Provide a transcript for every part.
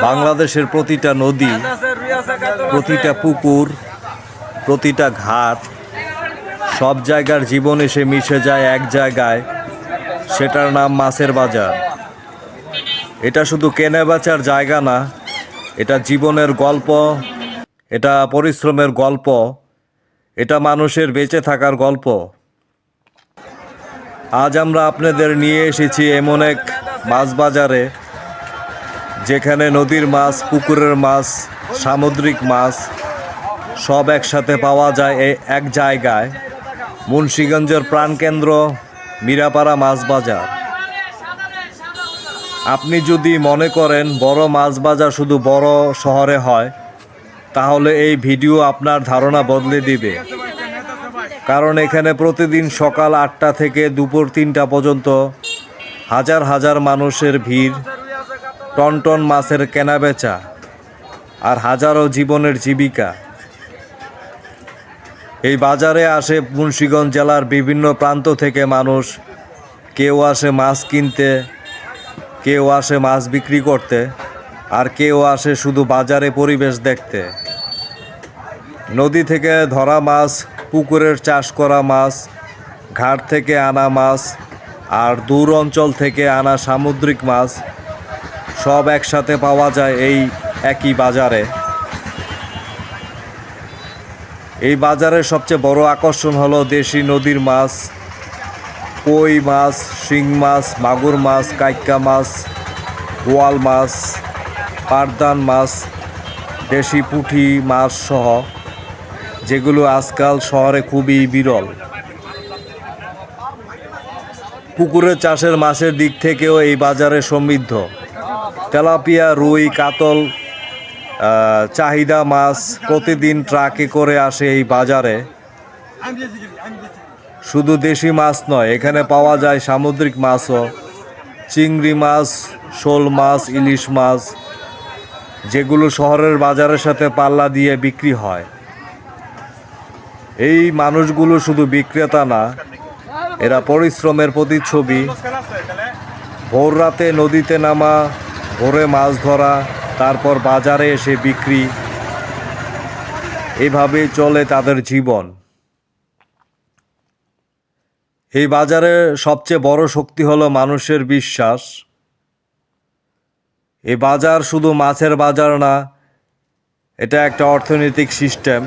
বাংলাদেশের প্রতিটা নদী, প্রতিটা পুকুর, প্রতিটা ঘাট, সব জায়গার জীবন এসে মিশে যায় এক জায়গায়, সেটার নাম মাছের বাজার। এটা শুধু কেনা বেচার জায়গা না, এটা জীবনের গল্প, এটা পরিশ্রমের গল্প, এটা মানুষের বেঁচে থাকার গল্প। আজ আমরা আপনাদের নিয়ে এসেছি এমন এক মাছ বাজারে, যেখানে নদীর মাছ, পুকুরের মাছ, সামুদ্রিক মাছ সব একসাথে পাওয়া যায় এক জায়গায়। মুন্সিগঞ্জের প্রাণকেন্দ্র মিরাপাড়া মাছ বাজার। আপনি যদি মনে করেন বড় মাছ বাজার শুধু বড় শহরে হয়, তাহলে এই ভিডিও আপনার ধারণা বদলে দিবে। কারণ এখানে প্রতিদিন সকাল 8টা থেকে দুপুর 3টা পর্যন্ত হাজার হাজার মানুষের ভিড়, টন টন মাছের কেনাবেচা, আর হাজারো জীবনের জীবিকা। এই বাজারে আসে মুন্সিগঞ্জ জেলার বিভিন্ন প্রান্ত থেকে মানুষ। কেউ আসে মাছ কিনতে, কেউ আসে মাছ বিক্রি করতে, আর কেউ আসে শুধু বাজারে পরিবেশ দেখতে। নদী থেকে ধরা মাছ, পুকুরের চাষ করা মাছ, ঘাট থেকে আনা মাছ, আর দূর অঞ্চল থেকে আনা সামুদ্রিক মাছ সব একসাথে পাওয়া যায় এই একই বাজারে। এই বাজারের সবচেয়ে বড় আকর্ষণ হলো দেশি নদীর মাছ, কই মাছ, শিং মাছ, মাগুর মাছ, কাইক্কা মাছ, বোয়াল মাছ, পারদান মাছ, দেশি পুঁটি মাছ সহ, যেগুলো আজকাল শহরে খুবই বিরল। পুকুরের চাষের মাছের দিক থেকেও এই বাজারে সমৃদ্ধ। তেলাপিয়া, রুই, কাতল চাহিদা মাছ প্রতিদিন ট্রাকে করে আসে এই বাজারে। শুধু দেশি মাছ নয়, এখানে পাওয়া যায় সামুদ্রিক মাছও, চিংড়ি মাছ, শোল মাছ, ইলিশ মাছ, যেগুলো শহরের বাজারের সাথে পাল্লা দিয়ে বিক্রি হয়। এই মানুষগুলো শুধু বিক্রেতা না, এরা পরিশ্রমের প্রতিচ্ছবি। ভোর রাতে নদীতে নামা, ভোরে মাছ ধরা, তারপর বাজারে এসে বিক্রি, এভাবেই চলে তাদের জীবন। এই বাজারে সবচেয়ে বড় শক্তি হলো মানুষের বিশ্বাস। এই বাজার শুধু মাছের বাজার না, এটা একটা অর্থনৈতিক সিস্টেম।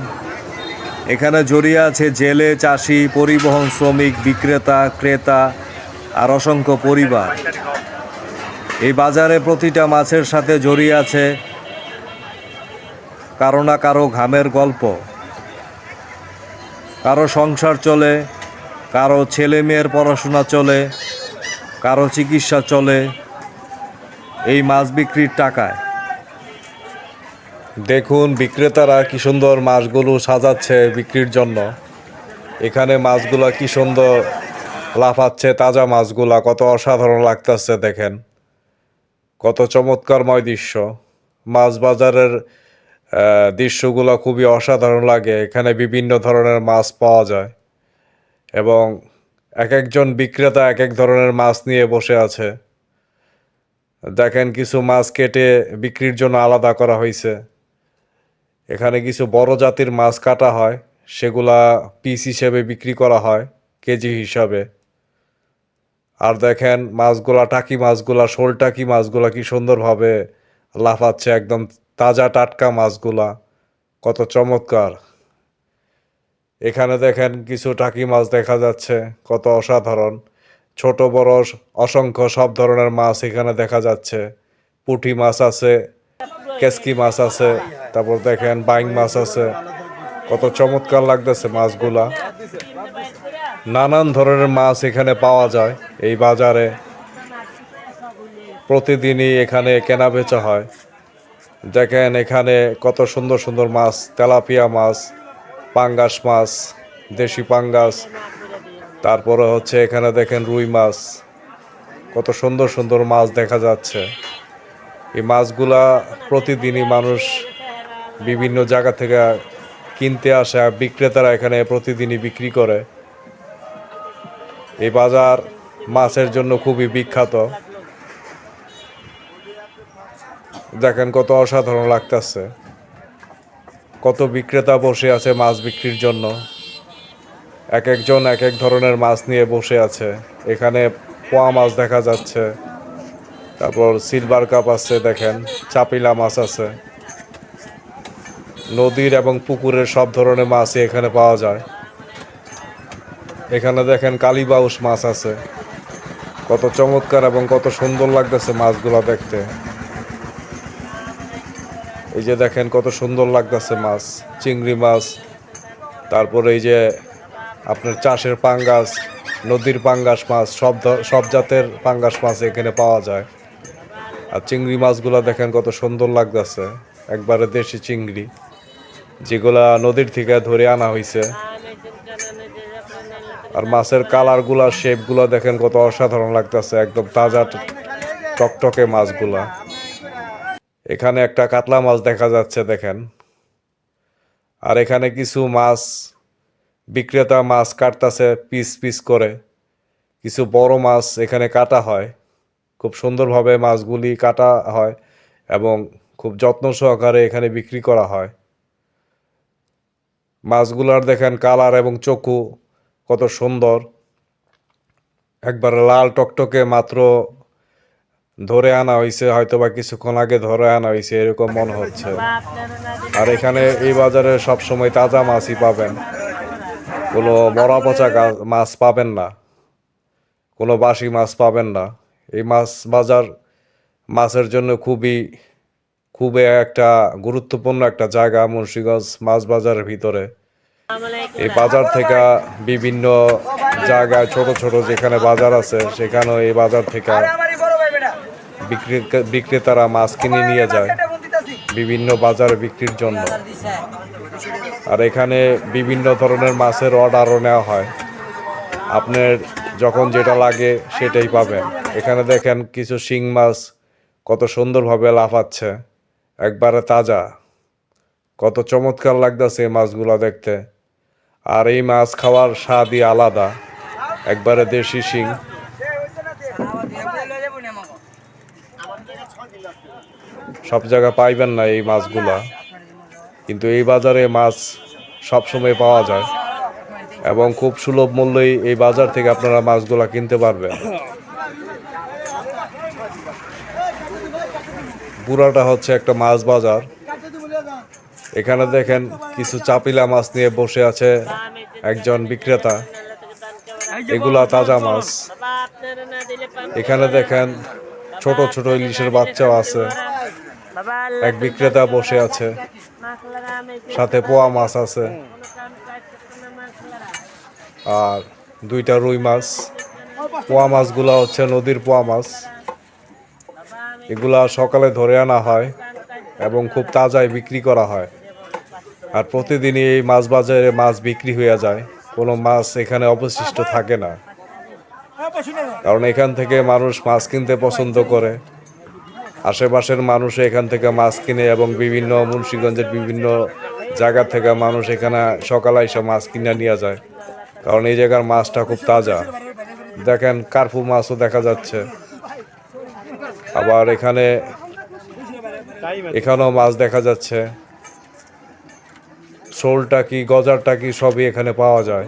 এখানে জড়িয়ে আছে জেলে, চাষি, পরিবহন শ্রমিক, বিক্রেতা, ক্রেতা আর অসংখ্য পরিবার। এই বাজারে প্রতিটা মাছের সাথে জড়িয়ে আছে কারো না কারো ঘামের গল্প। কারো সংসার চলে, কারো ছেলে মেয়ের পড়াশোনা চলে, কারো চিকিৎসা চলে এই মাছ বিক্রির টাকায়। দেখুন বিক্রেতারা কি সুন্দর মাছগুলো সাজাচ্ছে বিক্রির জন্য। এখানে মাছগুলা কি সুন্দর লাফাচ্ছে, তাজা মাছগুলা কত অসাধারণ লাগতেছে। দেখেন কত চমৎকারময় দৃশ্য। মাছ বাজারের দৃশ্যগুলো খুবই অসাধারণ লাগে। এখানে বিভিন্ন ধরনের মাছ পাওয়া যায় এবং এক একজন বিক্রেতা এক এক ধরনের মাছ নিয়ে বসে আছে। দেখেন কিছু মাছ কেটে বিক্রির জন্য আলাদা করা হয়েছে। এখানে কিছু বড় জাতির মাছ কাটা হয়, সেগুলা পিস হিসেবে বিক্রি করা হয়, কেজি হিসাবে। আর দেখেন মাছগুলা, টাকি মাছগুলা, শোল টাকি মাছগুলা কি সুন্দরভাবে লাফাচ্ছে। একদম তাজা টাটকা মাছগুলা কত চমৎকার। এখানে দেখেন কিছু টাকি মাছ দেখা যাচ্ছে, কত অসাধারণ। ছোট বড় অসংখ্য সব ধরনের মাছ এখানে দেখা যাচ্ছে। পুঁটি মাছ আছে, কেসকি মাছ আছে, তারপর দেখেন বাইং মাছ আছে। কত চমৎকার লাগতেছে মাছগুলা। নানান ধরনের মাছ এখানে পাওয়া যায় এই বাজারে। প্রতিদিনই এখানে কেনা বেচা হয়। দেখেন এখানে কত সুন্দর সুন্দর মাছ, তেলাপিয়া মাছ, পাঙ্গাস মাছ, দেশি পাঙ্গাস, তারপরে হচ্ছে এখানে দেখেন রুই মাছ। কত সুন্দর সুন্দর মাছ দেখা যাচ্ছে। এই মাছগুলা প্রতিদিনই মানুষ বিভিন্ন জায়গা থেকে কিনতে আসে, বিক্রেতারা এখানে প্রতিদিনই বিক্রি করে। এই বাজার মাছের জন্য খুবই বিখ্যাত। দেখেন কত অসাধারণ লাগতেছে। কত বিক্রেতা বসে আছে মাছ বিক্রির জন্য। এক একজন এক এক ধরনের মাছ নিয়ে বসে আছে। এখানে পোয়া মাছ দেখা যাচ্ছে, তারপর সিলভার কাপ আছে, দেখেন চাপিলা মাছ আছে। নদীর এবং পুকুরের সব ধরনের মাছই এখানে পাওয়া যায়। এখানে দেখেন কালীবাউস মাছ আছে। কত চমৎকার এবং কত সুন্দর লাগতেছে মাছগুলো দেখতে। এই যে দেখেন কত সুন্দর লাগতেছে মাছ, চিংড়ি মাছ, তারপরে এই যে আপনার চাষের পাঙ্গাস, নদীর পাঙ্গাস মাছ, সব জাতের পাঙ্গাস মাছ এখানে পাওয়া যায়। আর চিংড়ি মাছগুলো দেখেন কত সুন্দর লাগতেছে, একবারে দেশি চিংড়ি যেগুলা নদীর থেকে ধরে আনা হয়েছে। আর মাছের কালারগুলা, শেপগুলা দেখেন কত অসাধারণ লাগতেছে, একদম তাজা টকটকে মাছগুলা। এখানে একটা কাতলা মাছ দেখা যাচ্ছে, দেখেন। আর এখানে কিছু মাছ বিক্রেতা মাছ কাটতেছে পিস পিস করে। কিছু বড় মাছ এখানে কাটা হয়, খুব সুন্দরভাবে মাছগুলি কাটা হয় এবং খুব যত্ন সহকারে এখানে বিক্রি করা হয়। মাছগুলার দেখেন কালার এবং চক্ষু কত সুন্দর, একবারে লাল টকটকে, মাত্র ধরে আনা হয়েছে, হয়তো বা কিছুক্ষণ আগে ধরে আনা হয়েছে এরকম মনে হচ্ছে। আর এখানে এই বাজারে সবসময় তাজা মাছই পাবেন, কোনো মরা পচা মাছ পাবেন না, কোনো বাসি মাছ পাবেন না। এই মাছ বাজার মাছের জন্য খুবই একটা গুরুত্বপূর্ণ একটা জায়গা মুন্সিগঞ্জ মাছ বাজারের ভিতরে। এই বাজার থেকে বিভিন্ন জায়গায় ছোট ছোট যেখানে বাজার আছে, সেখানেও এই বাজার থেকে বিক্রেতারা মাছ কিনে নিয়ে যায় বিভিন্ন বাজারে বিক্রির জন্য। আর এখানে বিভিন্ন ধরনের মাছের অর্ডারও নেওয়া হয়, আপনার যখন যেটা লাগে সেটাই পাবেন। এখানে দেখেন কিছু শিং মাছ কত সুন্দরভাবে লাফাচ্ছে, একবারে তাজা, কত চমৎকার লাগতেছে এই মাছগুলো দেখতে। আর এই মাছ খাওয়ার স্বাদই আলাদা, একবারে দেশি শিং। সব জায়গা পাইবেন না এই মাছগুলা, কিন্তু এই বাজারে মাছ সবসময় পাওয়া যায় এবং খুব সুলভ মূল্যেই এই বাজার থেকে আপনারা মাছগুলা কিনতে পারবেন। পুরাটা হচ্ছে একটা মাছ বাজার। এখানে দেখেন কিছু চাপিলা মাছ নিয়ে বসে আছে একজন বিক্রেতা, এগুলা তাজা মাছ। এখানে দেখেন ছোট ছোট ইলিশের বাচ্চাও আছে, এক বিক্রেতা বসে আছে, সাথে পোয়া মাছ আছে আর দুইটা রুই মাছ। পোয়া মাছগুলা হচ্ছে নদীর পোয়া মাছ, এগুলা সকালে ধরে আনা হয় এবং খুব তাজায় বিক্রি করা হয়। আর প্রতিদিনই এই মাছ বাজারে মাছ বিক্রি হয়ে যায়, কোনো মাছ এখানে অবশিষ্ট থাকে না, কারণ এখান থেকে মানুষ মাছ কিনতে পছন্দ করে। আশেপাশের মানুষ এখান থেকে মাছ কিনে এবং বিভিন্ন মুন্সিগঞ্জের বিভিন্ন জায়গা থেকে মানুষ এখানে সকালে এসে মাছ কিনে নিয়ে যায়, কারণ এই জায়গার মাছটা খুব তাজা। দেখেন কার্পু মাছও দেখা যাচ্ছে, আবার এখানেও মাছ দেখা যাচ্ছে। শোলটা কি গজারটা কি সবই এখানে পাওয়া যায়।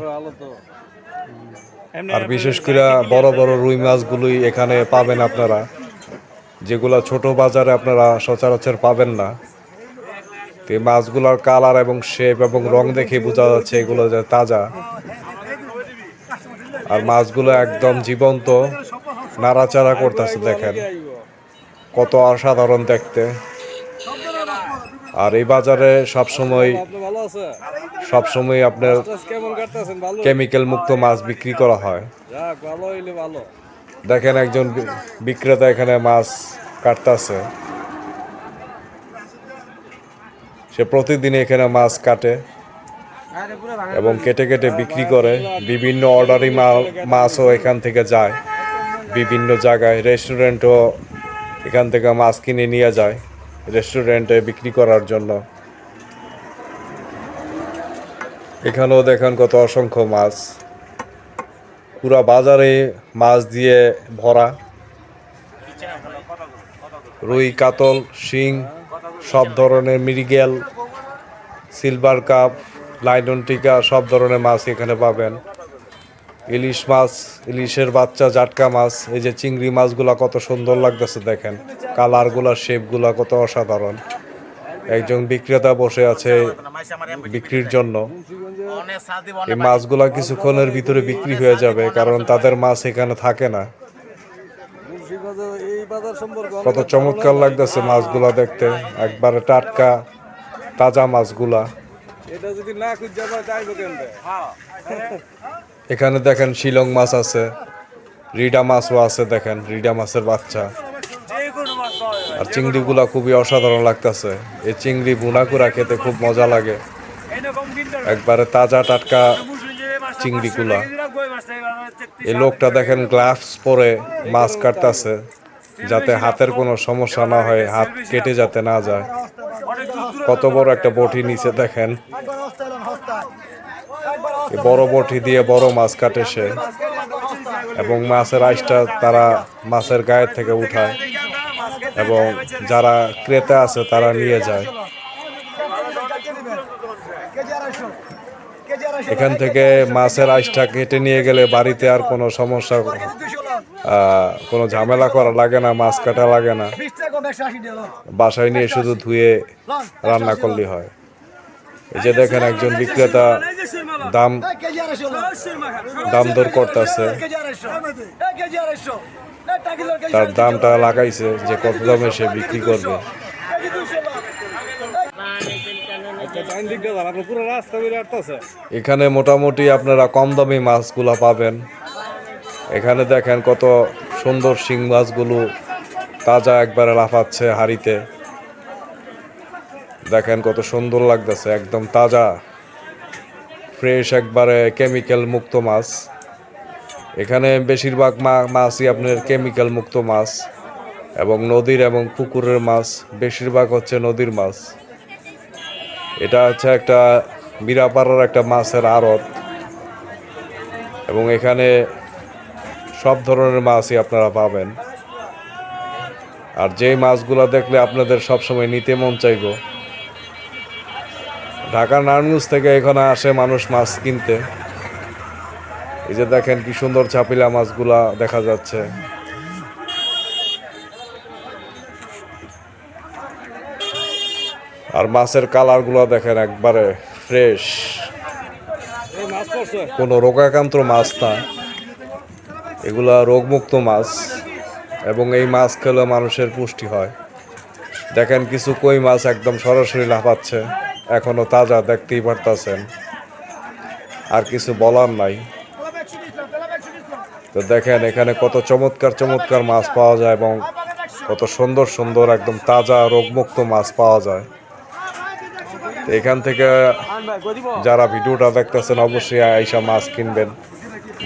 আর বিশেষ করে বড় বড় রুই মাছগুলোই এখানে পাবেন আপনারা, যেগুলো ছোট বাজারে আপনারা সচরাচর পাবেন না। এই মাছগুলোর কালার এবং শেপ এবং রং দেখে বোঝা যাচ্ছে এগুলো যে তাজা। আর মাছগুলো একদম জীবন্ত, নাড়াচাড়া করতেছে, দেখেন কত অসাধারণ দেখতে। আর এই বাজারে সবসময় আপনার কেমিক্যাল মুক্ত মাছ বিক্রি করা হয়। দেখেন একজন বিক্রেতা এখানে মাছ কাটতেছে, সে প্রতিদিন এখানে মাছ কাটে এবং কেটে কেটে বিক্রি করে। বিভিন্ন অর্ডারি মাছও এখান থেকে যায় বিভিন্ন জায়গায়, রেস্টুরেন্টও এখান থেকে মাছ কিনে নিয়ে যায় রেস্টুরেন্টে বিক্রি করার জন্য। এখানেও দেখেন কত অসংখ্য মাছ, পুরা বাজারে মাছ দিয়ে ভরা। রুই, কাতল, শিং, সব ধরনের মৃগেল, সিলভার কাপ, লাইলন টিকা, সব ধরনের মাছ এখানে পাবেন। ইলিশ মাছ, ইলিশের বাচ্চা, জাটকা মাছ, এই যে চিংড়ি মাছগুলা কত সুন্দর লাগতেছে দেখেন, কালারগুলা, শেপগুলা কত অসাধারণ। একজন বিক্রেতা বসে আছে বিক্রির জন্য। এই মাছগুলা কিছুক্ষণের ভিতরে বিক্রি হয়ে যাবে, কারণ তাদের মাছ এখানে থাকে না। কত চমৎকার লাগতেছে মাছগুলা দেখতে, একবারে টাটকা তাজা মাছগুলা। এখানে দেখেন শিলং মাছ আছে, রিডা মাছও আছে, দেখেন রিডা মাছের বাচ্চা। আর চিংড়িগুলা খুবই অসাধারণ লাগতেছে। এই চিংড়ি ভুনা করে খেতে খুব মজা লাগে, একবারে তাজা টাটকা চিংড়িগুলা। এই লোকটা দেখেন গ্লাভস পরে মাছ কাটতেছে, যাতে হাতের কোনো সমস্যা না হয়, হাত কেটে যাতে না যায়। কত বড় একটা বটি নিচে দেখেন, এই বড় বটি দিয়ে বড় মাছ কাটে সে, এবং মাছের আইসটা তারা মাছের গায়ের থেকে উঠায়, এবং যারা ক্রেতা আছে তারা নিয়ে যায়। এখান থেকে মাছের আইসটা কেটে নিয়ে গেলে বাড়িতে আর কোনো সমস্যা, কোনো ঝামেলা করা লাগে না, মাছ কাটা লাগে না, বাসায় নিয়ে শুধু ধুয়ে রান্না করলে হয়। এই যে দেখেন একজন বিক্রেতা দাম দর করতেছে, তার দামটা লাগাইছে যে কত দামে সে বিক্রি করবে। এখানে মোটামুটি আপনারা কম দামি মাছগুলো পাবেন। এখানে দেখেন কত সুন্দর শিং মাছগুলো তাজা একবারে লাফাচ্ছে হাঁড়িতে, দেখেন কত সুন্দর লাগতেছে, একদম তাজা ফ্রেশ, একবারে কেমিক্যাল মুক্ত মাছ। এখানে বেশিরভাগ মাছই আপনার কেমিক্যাল মুক্ত মাছ, এবং নদীর এবং পুকুরের মাছ, বেশিরভাগ হচ্ছে নদীর মাছ। এটা হচ্ছে একটা মিরাপাড়ার একটা মাছের আড়ত, এবং এখানে সব ধরনের মাছই আপনারা পাবেন। আর যেই মাছগুলো দেখলে আপনাদের সবসময় নিতে মন চাইব। ঢাকার নারায়ণগঞ্জ থেকে এখানে আসে মানুষ মাছ কিনতে। এই যে দেখেন কি সুন্দর চাপিলা মাছগুলা দেখা যাচ্ছে। আর মাছের কালারগুলো দেখেন একবারে ফ্রেশ, কোনো রোগাক্রান্ত মাছ না, এগুলা রোগমুক্ত মাছ, এবং এই মাছ খেলে মানুষের পুষ্টি হয়। দেখেন কিছু কই মাছ একদম সরাসরি লাফাচ্ছে, এখনো তাজা, দেখতেই পারতাছেন, আর কিছু বলার নাই। তো দেখেন এখানে কত চমৎকার চমৎকার মাছ পাওয়া যায়, এবং কত সুন্দর সুন্দর একদম তাজা রোগমুক্ত মাছ পাওয়া যায়। এখান থেকে যারা ভিডিওটা দেখতেছেন অবশ্যই আইসা মাছ কিনবেন।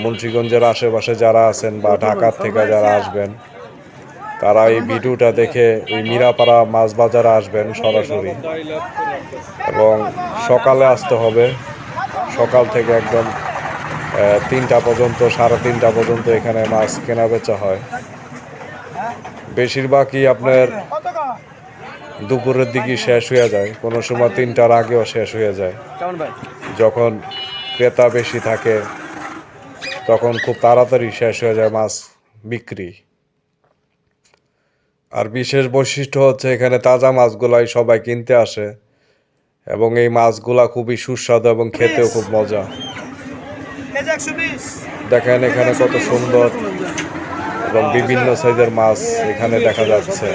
মুন্সিগঞ্জের আশেপাশে যারা আছেন বা ঢাকার থেকে যারা আসবেন, তারা এই ভিডিওটা দেখে এই মিরাপাড়া মাছ বাজারে আসবেন সরাসরি, এবং সকালে আসতে হবে। সকাল থেকে একদম 3টা পর্যন্ত, 3:30 পর্যন্ত এখানে মাছ কেনা বেচা হয়। বেশিরভাগই আপনার দুপুরের দিকে শেষ হয়ে যায়, কোনো সময় 3টার আগেও শেষ হয়ে যায়। যখন ক্রেতা বেশি থাকে তখন খুব তাড়াতাড়ি শেষ হয়ে যায় মাছ বিক্রি। আর বিশেষ বৈশিষ্ট্য হচ্ছে এখানে তাজা মাছগুলাই সবাই কিনতে আসে, এবং এই মাছগুলা খুবই সুস্বাদু এবং খেতেও খুব মজা। দেখেন এখানে কত সুন্দর এবং বিভিন্ন সাইজের মাছ এখানে দেখা যাচ্ছে,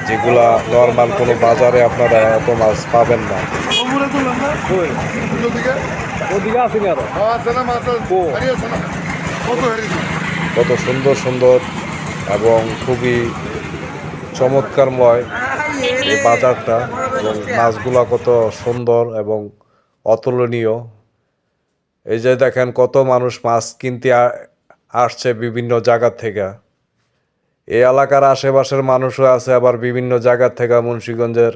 যেগুলা নর্মাল কোনো বাজারে আপনারা এত মাছ পাবেন না। কত সুন্দর সুন্দর এবং খুবই চমৎকারময় এই বাজারটা, এবং মাছগুলা কত সুন্দর এবং অতুলনীয়। এই যে দেখেন কত মানুষ মাছ কিনতে আসছে বিভিন্ন জায়গা থেকে। এই এলাকার আশেপাশের মানুষও আছে, আবার বিভিন্ন জায়গার থেকে, মুন্সিগঞ্জের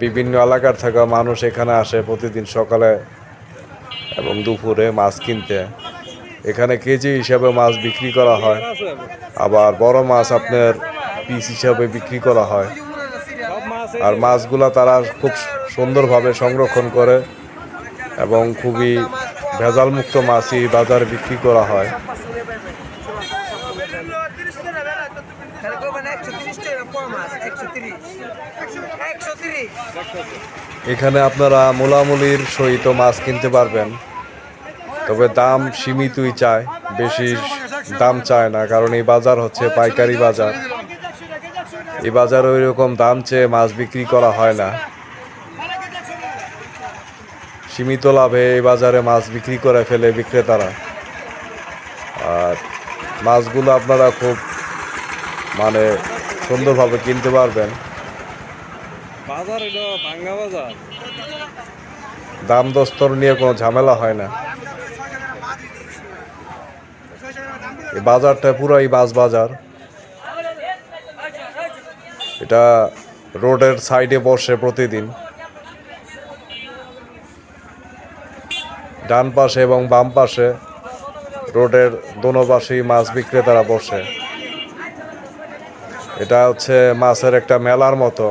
বিভিন্ন এলাকার থেকে মানুষ এখানে আসে প্রতিদিন সকালে এবং দুপুরে মাছ কিনতে। এখানে কেজি হিসাবে মাছ বিক্রি করা হয়, আবার বড় মাছ আপনার পিস হিসাবে বিক্রি করা হয়। আর মাছগুলা তারা খুব সুন্দরভাবে সংরক্ষণ করে এবং খুবই ভেজালমুক্ত মাছই বাজারে বিক্রি করা হয়। এখানে আপনারা মূলামূলির সহিত মাছ কিনতে পারবেন, তবে দাম সীমিতই চায়, বেশি দাম চায় না, কারণ এই বাজার হচ্ছে পাইকারি বাজার। এই বাজারে ওই রকম দাম চেয়ে মাছ বিক্রি করা হয় না। সীমিত লাভে এই বাজারে মাছ বিক্রি করে ফেলে বিক্রেতারা। আর মাছগুলো আপনারা খুব সুন্দরভাবে কিনতে পারবেন। দাম দস্তর নিয়ে কোনো ঝামেলা হয় না। এই বাজারটা পুরাই মাছ বাজার। এটা রোডের সাইডে বসে প্রতিদিন। ডান পাশে এবং বাম পাশে রোডের দোনো পাশেই মাছ বিক্রেতারা বসে। এটা হচ্ছে মাছের একটা মেলার মতো।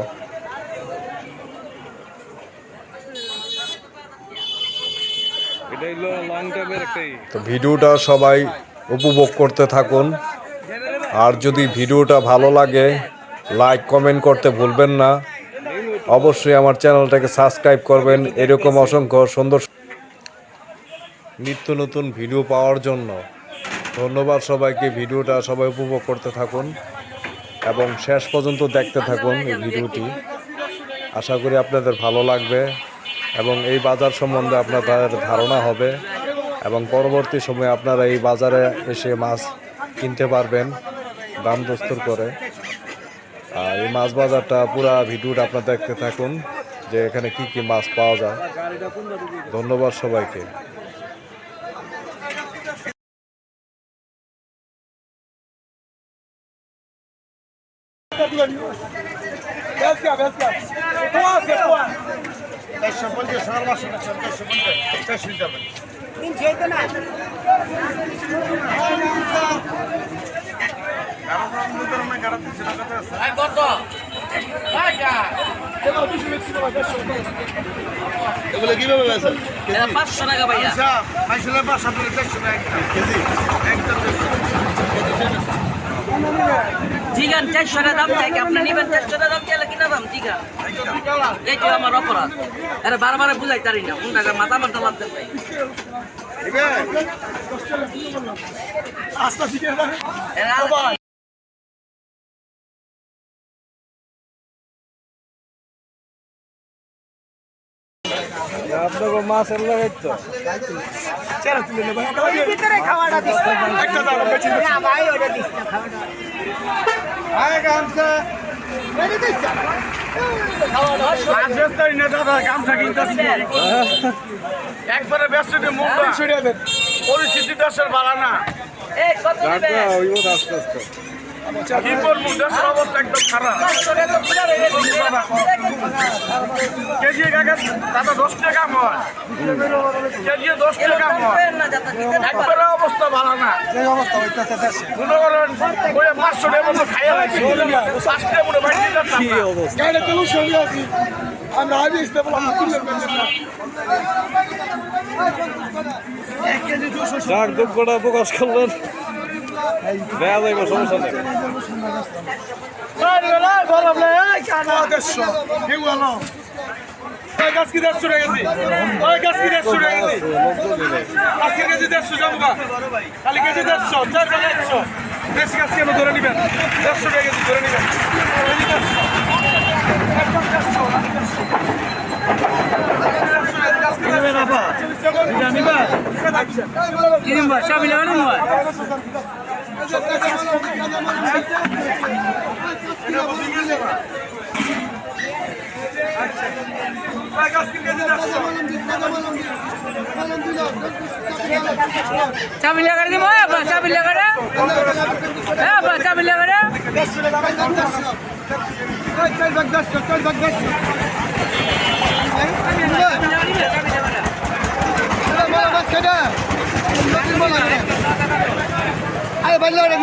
তো ভিডিওটা সবাই উপভোগ করতে থাকুন। আর যদি ভিডিওটা ভালো লাগে লাইক কমেন্ট করতে ভুলবেন না। অবশ্যই আমার চ্যানেলটাকে সাবস্ক্রাইব করবেন এরকম অসংখ্য সুন্দর নিত্য নতুন ভিডিও পাওয়ার জন্য। ধন্যবাদ সবাইকে। ভিডিওটা সবাই উপভোগ করতে থাকুন এবং শেষ পর্যন্ত দেখতে থাকুন এই ভিডিওটি। আশা করি আপনাদের ভালো লাগবে এবং এই বাজার সম্বন্ধে আপনাদের ধারণা হবে এবং পরবর্তী সময়ে আপনারা এই বাজারে এসে মাছ কিনতে পারবেন দাম দস্তর করে। আর এই মাছ বাজারটা পুরা ভিডিওটা আপনারা দেখতে থাকুন যে এখানে কি কি মাছ পাওয়া যায়। ধন্যবাদ সবাইকে। এগুলো কিভাবে বেচেন? 500 টাকা ভাইয়া। মাইসেলের 500 টাকা 400 টাকা কেজি। একদম জিগান 400 টাকা দাম চাই, আপনি নেবেন 400 টাকা দাম চাইলে কিনা দাম জিগান। এই তো আমার অপরাধ। আরে বারবার বুঝাই তারি না, কোন টাকা মাথা মাথা লাগতে ভাই। আস্তে শিখে না। আপনাকে মাছের লাগাই তো চেরা তুলে নেব। ভিতরে খাওয়াটা দিস। একটা দাও বেশি না ভাই ওটা দিস না খাওয়াটা। আয় গামছা। Ready this. খাওয়াটা আজকে তো ইনা দাদা গামছা কিনতাছি। একবারে ব্যস্ততে মুখটা ছড়িয়ে দেন। পরিস্থিতি দেশের ভালো না। এই কত দিবে? ওইও আস্তে আস্তে কি বলবো দেশের অবস্থা একদম খারাপ। কেজি কাকা দাদা 10 টাকা হয়। কেজি 10 টাকা হয়। একবারে অবস্থা ভালো না। এই অবস্থা হইতেছে দেশে। মনে করেন ওই 500 টাকা মতো খাইয়া লাগছে। 5 টাকা মতো বাইরে দিতাম না। গাড়ি তেল সঙ্গে আছি আমরা আগে ইসতে বললাম কিনলেন না যাক দুঃখটা প্রকাশ করলেন। দেয়া যাইব, সমস্যা নেই। গাছ কি 150 টাকা কেজি? ওই গাছ কি 150 টাকা কেজি? আজকের কেজি 150 জমবা। খালি কেজি 150, 4 টাকা 100। বেশি গাছ কেন ধরে নিবেন? 150 টাকা কেজি ধরে নিবেন। কেজি 150 একদম 150 নিবেন আপা। এটা নিবা? কি নিবা? চাবি লাগানো নয়। চাবি লাগাই দিব, চাবি লাগাই চাবি লাগাই ভাগ আরে ভাই লালা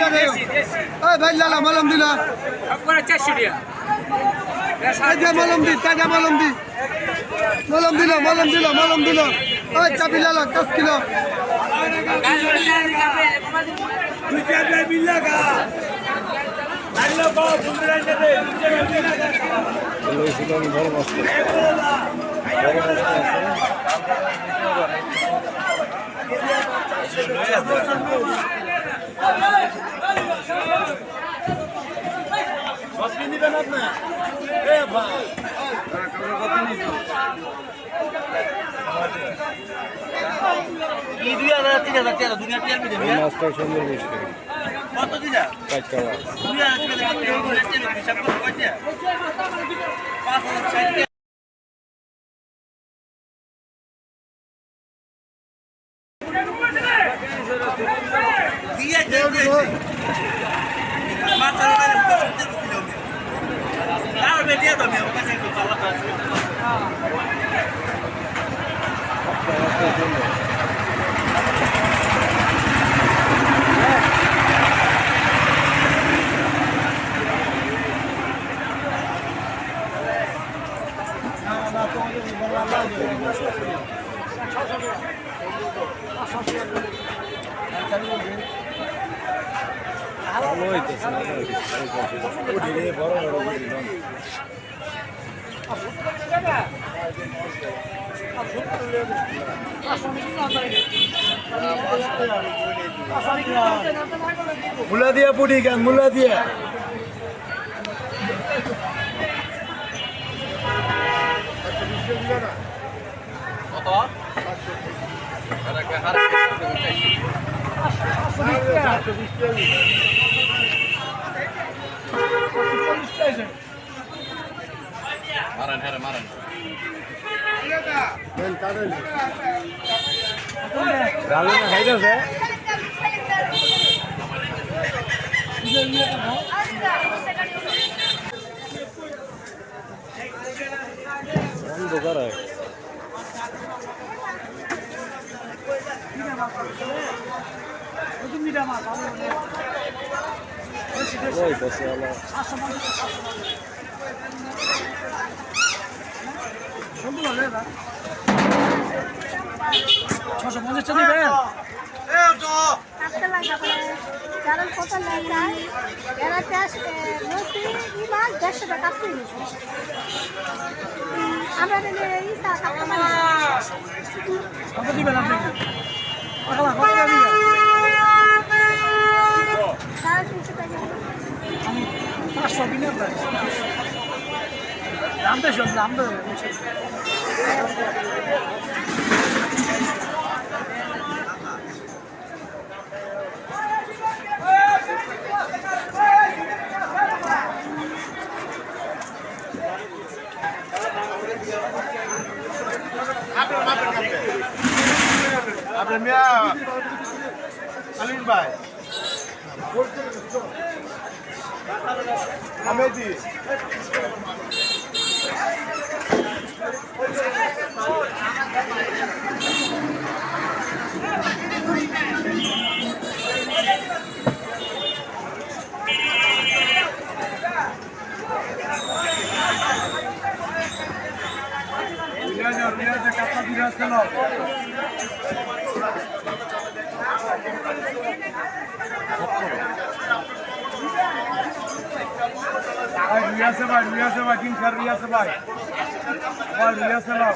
এই ভাই লালা মলম দিলা করে 400 টাকা এই যে মলম দি টাকা মলম দি মলম দিল ওই চাবি লালা 10 কিলো কি 2000 3000 টাকা দুনিয়া টিয়ার মিলে মাছটা সুন্দর মিষ্টি কত দিলা টাটকা মাছ 2000 টাকা হিসাব করে কয়টা 5060 দিয়া দে মাছ আর আর বেটিয়া তো মেও কাছে তো চালা আছে ভালো হইতেছে বড় বড় মুলা দিয়া পুডি কেন মুলা দিয়া অন্ধকার হয় হইতেছে আল্লাহ কারণ কত লেখায় এরা মাছ 150 টাকা আমরা কত দিবেন আপনি কত দিবেন আমি 500 কিনে দাম বেশি দাম আপনার মিয়া আলিম ভাই আমেজি रिया से भाई किंग सर रिया से भाई रिया से लाओ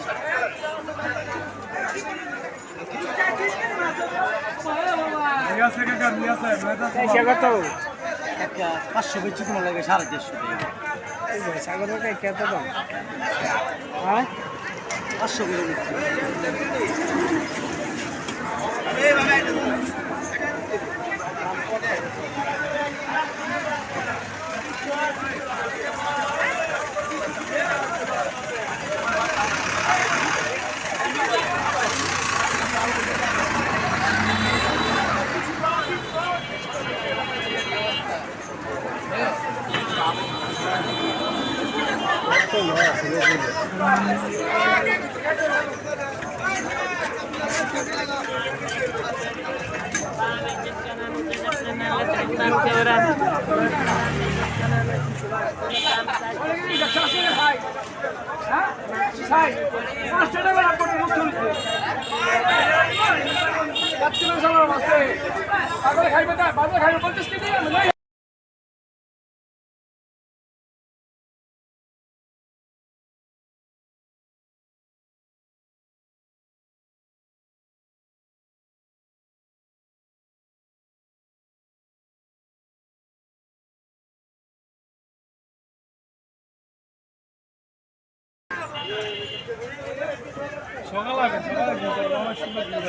रिया से क्या रिया से मैं तो क्या करता हूँ একটা 500 বেচি তোমার লাগে 150 টাকা এই ভাই সাগর ভাই কত দাম হ্যাঁ 500 করে দিচ্ছি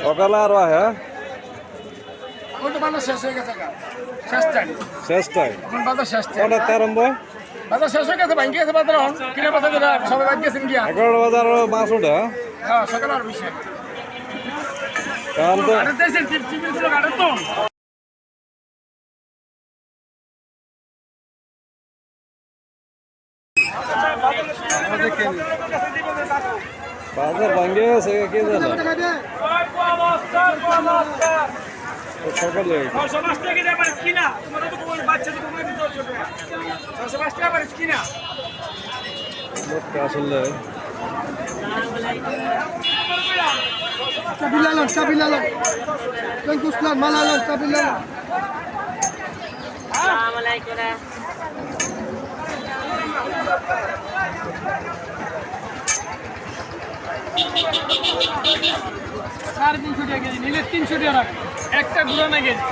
সকালে আর হ্যাঁ শেষ হয়ে গেছে শেষ টাইম শেষটাই এখন বাজার শেষ টাইম কটাতে আরম্ভ বাজার শেষ হয়ে গেছে ভাঙ্গি গেছে বাজার এখন কিনে বাজার দিলা সবাই বাদ গেছেন গিয়া 11টা বাজার মাছ ওঠে হ্যাঁ সকাল আর বিষয় কারণ তো আরে দেশের টিভি গুলো কাটে তো বাজার ভাঙ্গে গেছে কে জানে সকালে লোকটা আসলে Kabilalan. Tengku Usman, Malalan, Kabilalan. साढ़े 300 টাকা কেজি নিলে 300 টাকা রাখ একটা গুঁড়ো না কেজি